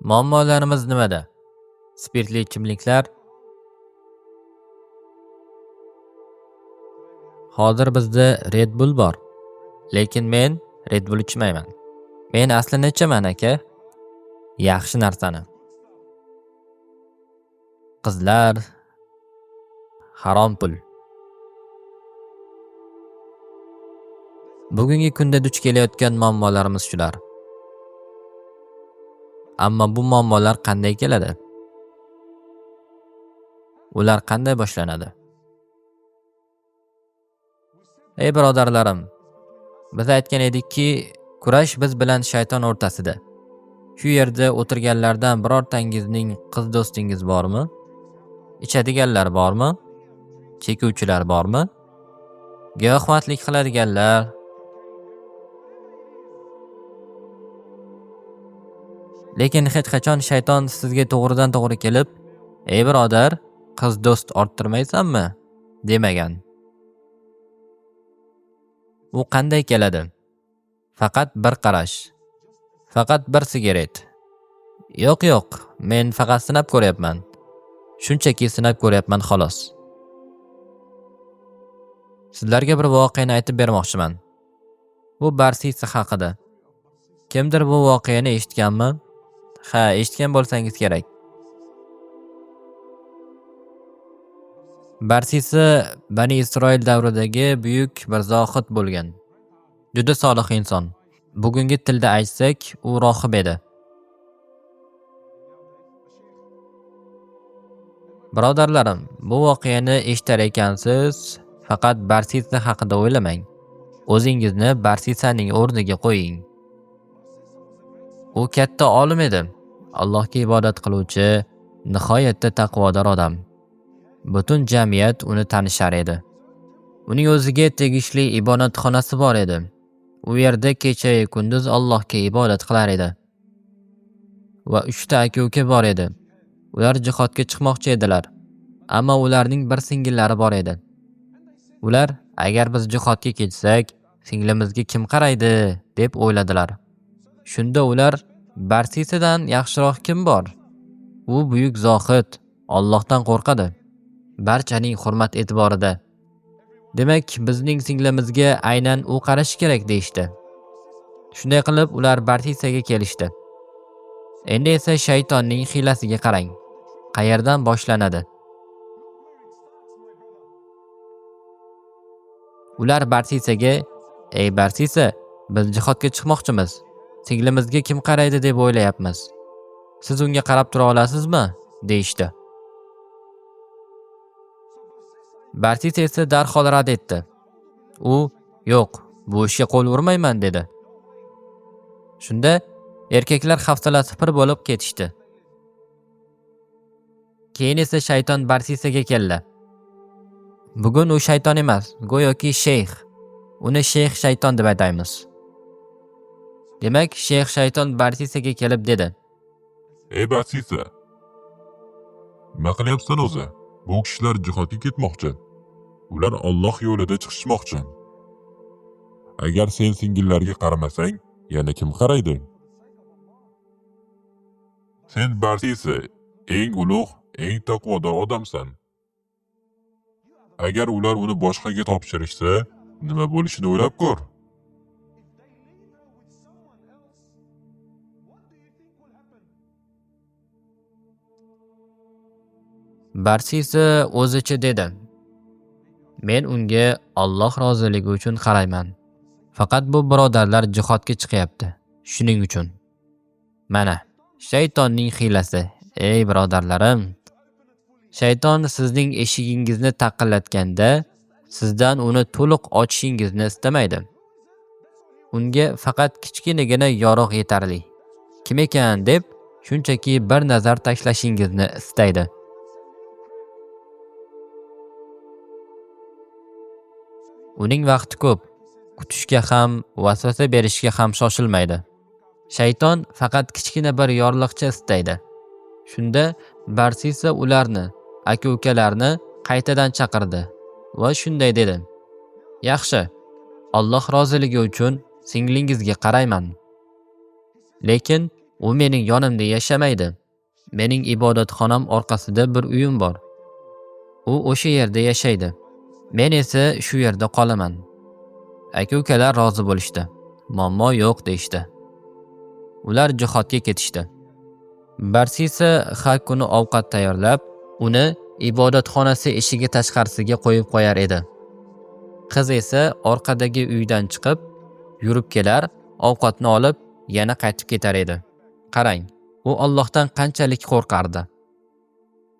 Muammolarimiz nimada? Spirtli ichimliklar. Hozir bizda Red Bull bor. Lekin men Red Bull ichmayman. Men aslini ichaman aka. Yaxshi narsani. Qizlar, harom pul. Bugungi kunda duch kelayotgan muammolarimiz shular. Ammo bu muammolar qanday keladi? Ular qanday boshlanadi? Ey birodarlarim, biz aytgan edikki, kurash biz bilan shayton o'rtasida. Shu yerda o'tirganlardan birortangizning qiz do'stingiz bormi? Ichadiganlar bormi? Chekuvchilar bormi? Giyohvandlik qiladiganlar. Lekin hech qachon shayton sizga to'g'ridan to'g'ri kelib, "Ey birodar, qiz do'st orttirmaysanmi?" demagan. U qanday keladi? Faqat bir qarash. Faqat bir sigaret. Yo'q, men faqat sinab ko'ryapman. Shunchaki sinab ko'ryapman xolos. Sizlarga bir voqeani aytib bermoqchiman. Bu Barsisa haqida. Kimdir bu voqeani eshitganmi? Ha, eshitgan bo'lsangiz kerak. Barsisa Bani Isroil davridagi buyuk bir zohid bo'lgan. Juda solih inson. Bugungi tilda aytsak, u rohib edi. Birodarlarim, bu voqeani eshitar ekansiz, faqat Barsisa haqida o'ylamang. O'zingizni Barsisaning o'rniga qo'ying. U katta olim edi. Allohga ibodat qiluvchi, nihoyatda taqvodor odam. Butun jamiyat uni tanishar edi. Uning o'ziga tegishli ibodatxonasi bor edi. U yerda kecha-yu kunduz Allohga ibodat qilar edi. Va 3 ta aka-uka bor edi. Ular jihodga chiqmoqchi edilar. Ammo ularning bir singillari bor edi. Ular agar biz jihodga ketsak, singlimizga kim qaraydi deb o'yladilar. Shunda ular Barsisadan yaxshiroq kim bor? U buyuk zohid, Allohdan qo'rqadi. Barchaning hurmat e'tiborida. Demak, bizning singlimizga aynan u qarashi kerak deyishdi. Shunday qilib ular Barsisaga kelishdi. Endi esa shaytonning hiylasiga qarang. Qayerdan boshlanadi? Ular Barsisaga, "Ey Barsisa, biz jihodga chiqmoqchimiz. Singlimizga kim qaraydi deb o'ylayapmiz. Siz unga qarab tura olasizmi?" deyishdi. Barsisa esa darhol rad etdi. U, "Yo'q, bu ishga qo'l urmayman" dedi. Shunda erkaklar hafsalasi pir bo'lib ketishdi. Keyin esa shayton Barsisaga keldi. Bugun u shayton emas, go'yoki shayx. Uni shayx shayton deb ataymiz. Demak, shayx shayton Barsisaga kelib dedi: "Ey Barsisa, nima qilyapsan o'zi? Bu kishilar jihodga ketmoqchi. Ular Alloh yo'lida chiqishmoqchi. Agar sen singillarga qaramasang, yana kim qaraydi? Sen Barsisa, eng ulug', eng taqvodor odamsan. Agar ular uni boshqaga topshirishsa, nima bo'lishini o'ylab ko'r." Barsisa o'zicha dedi: "Men unga Alloh roziligi uchun qarayman. Faqat bu birodarlar jihodga chiqyapti. Shuning uchun." Mana, shaytonning hiylasi. Ey birodarlarim, shayton sizning eshigingizni taqillatganda, sizdan uni to'liq ochishingizni istamaydi. Unga faqat kichkinagina yorug' yetarli. Kim ekan deb shunchaki bir nazar tashlashingizni istaydi. Uning vaqti ko'p. Kutishga ham, vasvasa berishga ham shoshilmaydi. Shayton faqat kichkina bir yorliqcha istaydi. Shunda Barsisa ularni, aka-ukalarni qaytadan chaqirdi va shunday dedi: "Yaxshi, Alloh roziligi uchun singlingizga qarayman. Lekin U mening yonimda yashamaydi. Mening ibodatxonam orqasida bir uyim bor. U o'sha yerda yashaydi. Men esa shu yerda qolaman. Aka-ukalar rozi bo'lishdi. Muammo yo'q deyishdi. Ular jihodga ketishdi. Barsisa har kuni ovqat tayyorlab, uni ibodatxonasi eshigi tashqarisiga qo'yib qo'yar edi. Qiz esa orqadagi uydan chiqib, yurib kelar, ovqatni olib, yana qaytib ketar edi. Qarang, u Allohdan qanchalik qo'rqardi.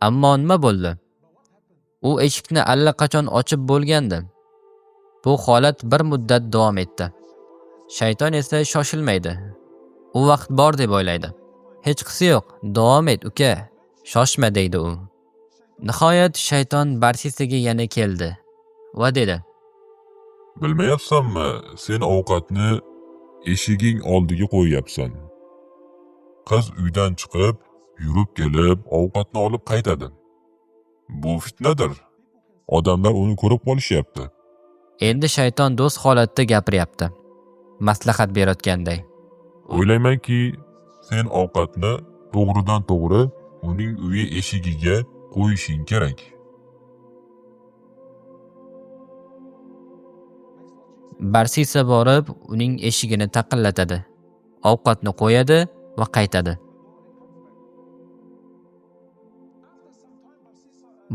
Ammo nima bo'ldi? U eshikni allaqachon ochib bo'lgandi. Bu holat bir muddat davom etdi. Shayton esa shoshilmaydi. U vaqt bor deb o'ylaydi. Hech qisi yo'q, davom et uka, shoshma deydi u. Nihoyat shayton Barsisaga yana keldi va dedi: Bilmayapsanmi, sen ovqatni eshiging oldiga qo'yyapsan. Qiz uydan chiqib, yurib kelib, ovqatni olib qaytadi. Bu fitnadir. Odamlar uni ko'rib qolishyapti. Endi shayton do'st holatda gapiryapti. Maslahat berayotganday. O'ylaymanki, sen ovqatni to'g'ridan to'g'ri uning uyi eshigiga qo'yishing kerak. Barsisa borib, uning eshigini taqillatadi. Ovqatni qo'yadi va qaytadi.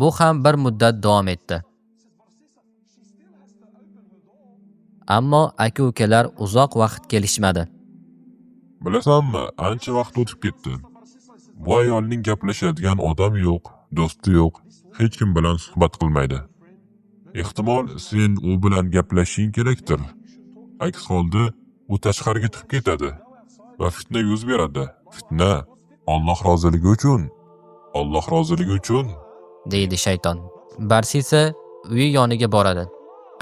Bu ham bir muddat davom etdi. Ammo aka-ukalar uzoq vaqt kelishmadi. Bilasanmi, ancha vaqt o'tib ketdi. Bu ayolning gaplashadigan odam yo'q, do'sti yo'q, hech kim bilan suhbat qilmaydi. Ehtimol sen u bilan gaplashishing kerakdir. Aks holda u tashqariga chiqib ketadi va fitna yuz beradi. Fitna Alloh roziligi uchun. Alloh roziligi uchun. deydi shayton. Barsisa uyi yoniga boradi.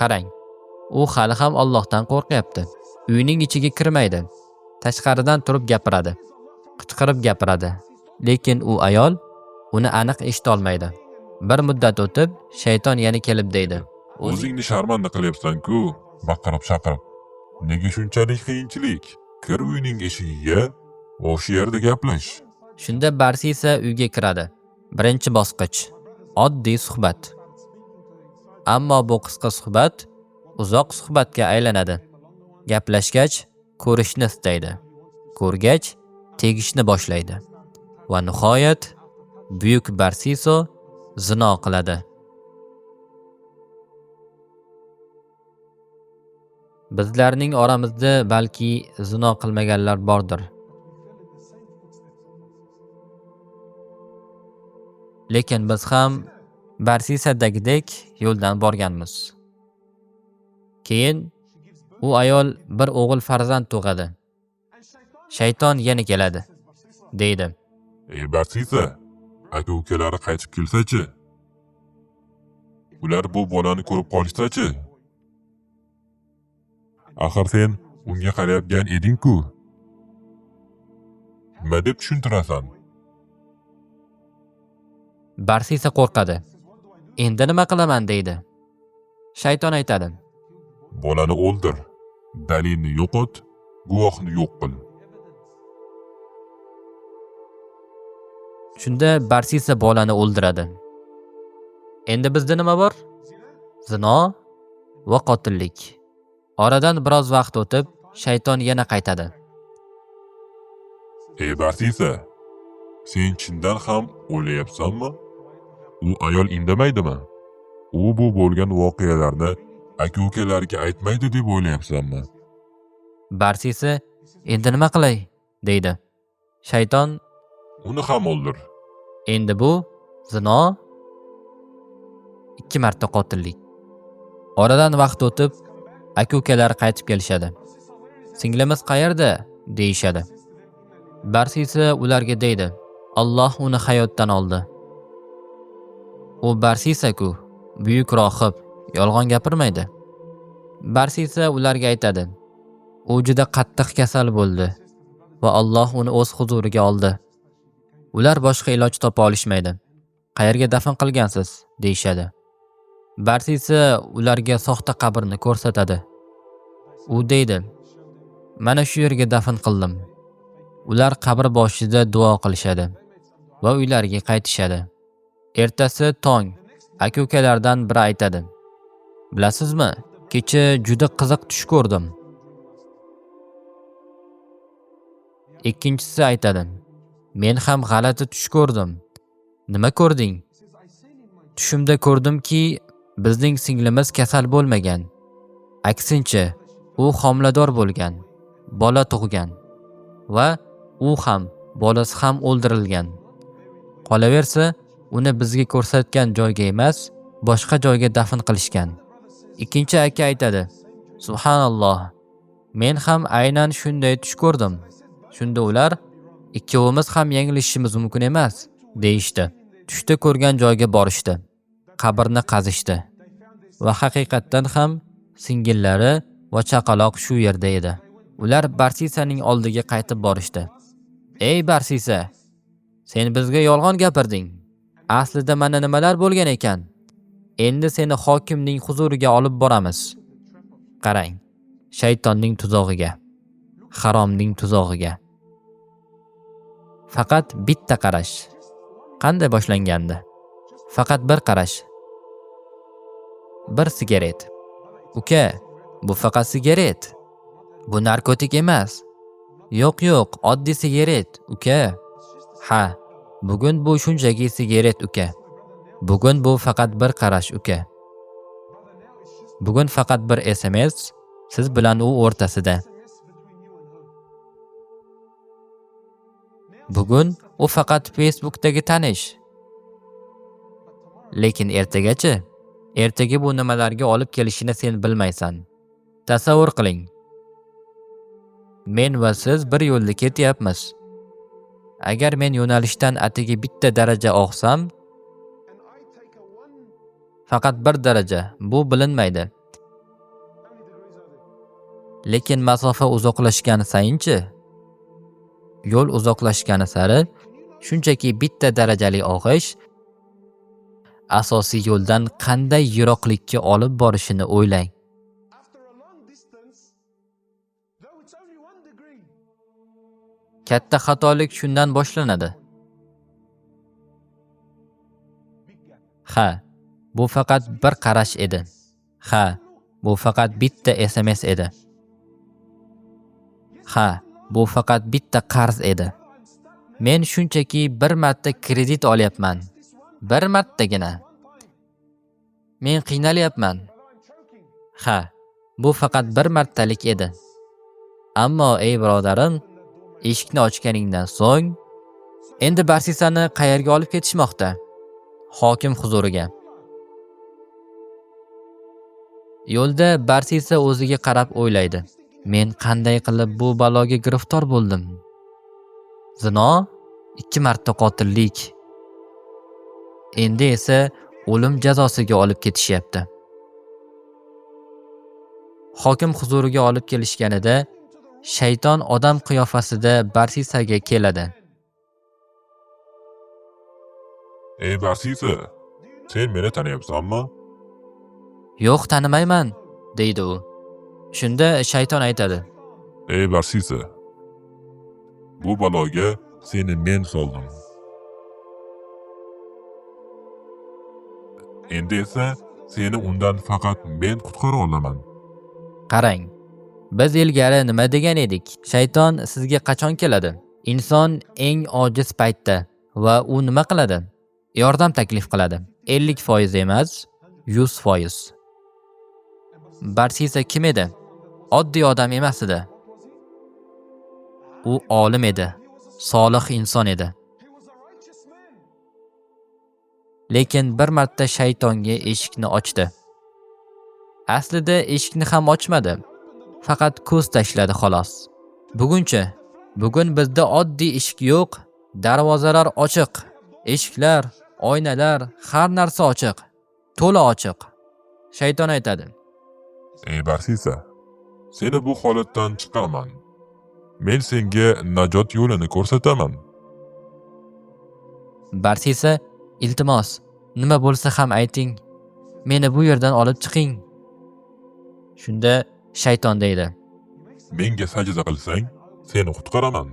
Qarang, u hali ham Allohdan qo'rqyapti. Uyning ichiga kirmaydi. Tashqaridan turib gapiradi. Qichqirib gapiradi. Lekin u ayol uni aniq eshita olmaydi. Bir muddat o'tib, shayton yana kelib deydi: O'zingni sharmanda qilyapsan-ku, baqirib chaqirib. Nega shunchalik qiyinchilik? Kir uyning eshigiga, o'sha yerda gaplash. Shunda Barsisa uyga kiradi. Birinchi bosqich. Oddiy suhbat. Ammo bu qisqa suhbat uzoq suhbatga aylanadi. Gaplashgach, ko'rishni istaydi. Ko'rgach, tegishni boshlaydi. Va nihoyat buyuk Barsiso zino qiladi. Bizlarning oramizda balki zino qilmaganlar bordir. Lekin biz ham Barsisadagidek yo'ldan borganmiz. Keyin u ayol bir o'g'il farzand tug'adi. Shayton yana keladi, deydi. Ey Barsisa, aka-ukalari qaytib kelsa-chi? Ular bu bolani ko'rib qolishsa-chi? Axir sen unga qarayotgan eding-ku. Nima deb tushuntirasan? Barsisa qo'rqadi. Endi nima qilaman deydi. Shayton aytadi: Bolani o'ldir, dalilni yo'qot, guvohni yo'q qil. Shunda Barsisa bolani o'ldiradi. Endi bizda nima bor? Zino va qotillik. Oradan biroz vaqt o'tib, shayton yana qaytadi. Ey Barsisa, sen chindan ham o'ylayapsanmi? U ayol indamaydimi? U bu bo'lgan voqealarni aka-ukalariga aytmaydi deb o'ylayapsanmi? Barsisa endi nima qilay deydi. Shayton Uni ham o'ldir. endi bu zino, 2 marta qotillik. Oradan vaqt o'tib, aka-ukalar qaytib kelishadi. Singlimiz qayerda deyishadi. Barsisa ularga deydi: Alloh uni hayotdan oldi. U Barsisa-ku, buyuk rohib, yolg'on gapirmaydi. Barsisa ularga aytadi: U juda qattiq kasal bo'ldi va Alloh uni o'z huzuriga oldi. Ular boshqa iloj topa olishmaydi. Qayerga dafn qilgansiz deyishadi. Barsisa ularga soxta qabrni ko'rsatadi. U deydi: Mana shu yerga dafn qildim. Ular qabr boshida duo qilishadi va uylariga qaytishadi. Ertasi tong aka-ukalardan biri aytadi: "Bilasizmi, kecha juda qiziq tush ko'rdim." Ikkinchisi aytadi: "Men ham g'alati tush ko'rdim." "Nima ko'rding?" "Tushimda ko'rdimki, bizning singlimiz kasal bo'lmagan. Aksincha, u homilador bo'lgan, bola tug'gan va u ham, bolasi ham o'ldirilgan. Qolaversa, uni bizga ko'rsatgan joyga emas, boshqa joyga dafn qilishgan." Ikkinchi aka aytadi: "Subhanalloh, men ham aynan shunday tush ko'rdim." Shunda ular, "Ikkovimiz ham yanglishishimiz mumkin emas", deyishdi. Tushda ko'rgan joyga borishdi. Qabrni qazishdi va haqiqatdan ham singillari va chaqaloq shu yerda edi. Ular Barsisaning oldiga qaytib borishdi. "Ey Barsisa, sen bizga yolg'on gapirding. Aslida mana nimalar bo'lgan ekan. Endi seni hokimning huzuriga olib boramiz." Qarang, shaytonning tuzog'iga, haromning tuzog'iga. Faqat bitta qarash. Qanday boshlangandi? Faqat bir qarash. Bir sigaret. "Uka, bu faqat sigaret. Bu narkotik emas." Yo'q, oddiy sigaret, uka." "Ha, bugun bu shunchaki sigaret, uka. Bugun bu faqat bir qarash, uka. Bugun faqat bir SMS siz bilan u o'rtasida. Bugun u faqat Facebookdagi tanish. Lekin ertagachi? Ertaga bu nimalarga olib kelishini sen bilmaysan. Tasavvur qiling. Men va siz bir yo'lda ketyapmiz. Agar men yo'nalishdan atigi bitta daraja og'sam, faqat bir daraja, bu bilinmaydi. Lekin masofa uzoqlashgani sayinchi, yo'l uzoqlashgani sari shunchaki bitta darajali og'ish asosiy yo'ldan qanday yiroqlikka olib borishini o'ylang. Katta xatolik shundan boshlanadi. Ha, bu faqat bir qarash edi. Ha, bu faqat bitta SMS edi. Ha, bu faqat bitta qarz edi. Men shunchaki bir marta kredit olyapman. Bir martagina. Men qiynalyapman. Ha, bu faqat bir martalik edi. Ammo ey birodarim, eshikni ochganingdan so'ng endi Barsisani qayerga olib ketishmoqda? Hokim huzuriga. Yo'lda Barsisa o'ziga qarab o'ylaydi. Men qanday qilib bu baloga giriftor bo'ldim? Zino, 2 marta qotillik. Endi esa o'lim jazosiga olib ketishyapti. Hokim huzuriga olib kelishganida shayton odam qiyofasida Barsisaga keladi. "Ey Barsisa, sen meni taniyapsanmi?" "Yo'q, tanimayman", deydi u. Shunda shayton aytadi: "Ey Barsisa, bu baloga seni men soldim. Endi esa seni undan faqat men qutqara olaman." Qarang, biz ilgari nima degan edik? Shayton sizga qachon keladi? Inson eng ojiz paytda va u nima qiladi? Yordam taklif qiladi. 50% emas, 100%. Barsisa kim edi? Oddiy odam emas edi. U olim edi, solih inson edi. Lekin bir marta shaytonga eshikni ochdi. Aslida eshikni ham ochmadi. Faqat ko'z tashladi xolos. Bugunchi, bugun bizda oddiy eshik yo'q, darvozalar ochiq. Eshiklar, oynalar, har narsa ochiq. To'la ochiq. Shayton aytadi: "Ey Barsisa, seni bu holatdan chiqaraman. Men senga najot yo'lini ko'rsataman." Barsisa, iltimos, nima bo'lsa ham ayting. Meni bu yerdan olib chiqing. Shunda shayton deydi: "Menga sajda qilsang, seni qutqaraman."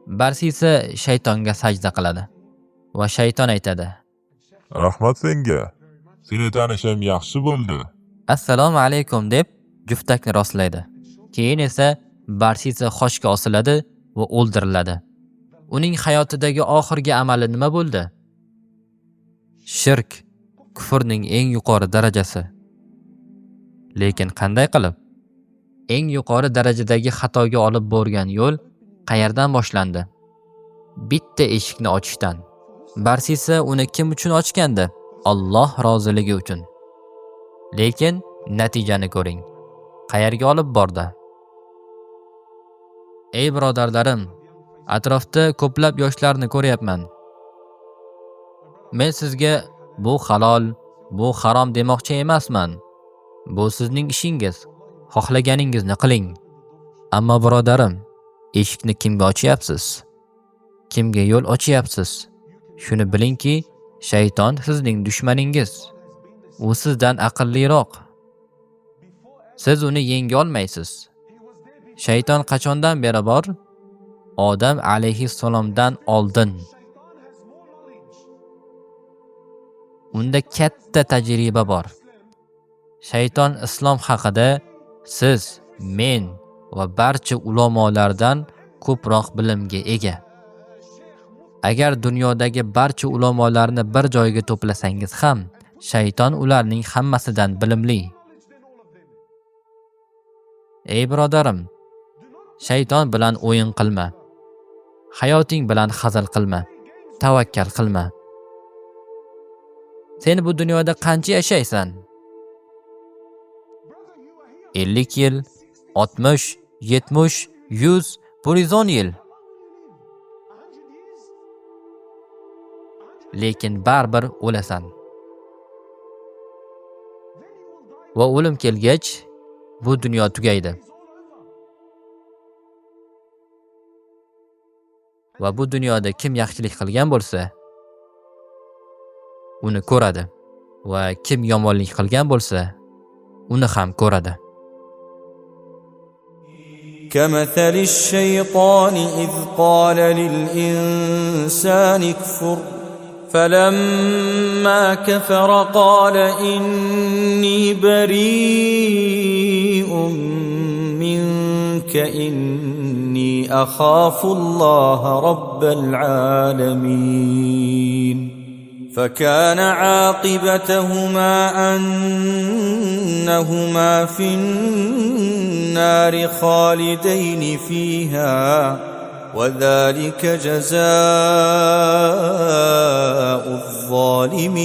Barsisi shaytonga sajda qiladi va shayton aytadi: Rahmat senga. Seni tanishim yaxshi bo'ldi. Assalomu alaykum deb juftakni rostlaydi. Keyin esa Barsisi xoshga osiladi va o'ldiriladi. Uning hayotidagi oxirgi amali nima bo'ldi? Shirk, kufrning eng yuqori darajasi. Lekin qanday qilib? Eng yuqori darajadagi xatoga olib borgan yo'l qayerdan boshlandi? Bitta eshikni ochishdan. Barsisi uni kim uchun ochgandi? Alloh roziligi uchun. Lekin natijani ko'ring. Qayerga olib bordi? Ey birodarlarim, atrofda ko'plab yoshlarni ko'ryapman. Men sizga bu halol, bu harom demoqchi emasman. Bu sizning ishingiz. Xohlaganingizni qiling. Ammo birodarim, eshikni kimga ochyapsiz? Kimga yo'l ochyapsiz? Shuni bilingki, shayton sizning dushmaningiz. U sizdan aqlliroq. Siz uni yenga olmaysiz. Shayton qachondan beri bor? Odam alayhissalomdan oldin. Unda katta tajriba bor. Shayton islom haqida siz, men va barcha ulamolardan ko'proq bilimga ega. Agar dunyodagi barcha ulamolarni bir joyga to'plasangiz ham, shayton ularning hammasidan bilimli. Ey birodarim, shayton bilan o'yin qilma. Hayoting bilan hazil qilma. Tavakkal qilma. Sen bu dunyoda qancha yashaysan? 50 yil, 60, 70, 100, 110 yil. Lekin baribir o'lasan. Va o'lim kelgach, bu dunyo tugaydi. Va bu dunyoda kim yaxshilik qilgan bo'lsa, uni ko'radi. Va kim yomonlik qilgan bo'lsa, uni ham ko'radi. كمثل الشيطان إذ قال للإنسان اكفر فلما كفر قال إني بريء منك إني أخاف الله رب العالمين فكان عاقبتهما أنهما في النار خالدين فيها وذلك جزاء الظالمين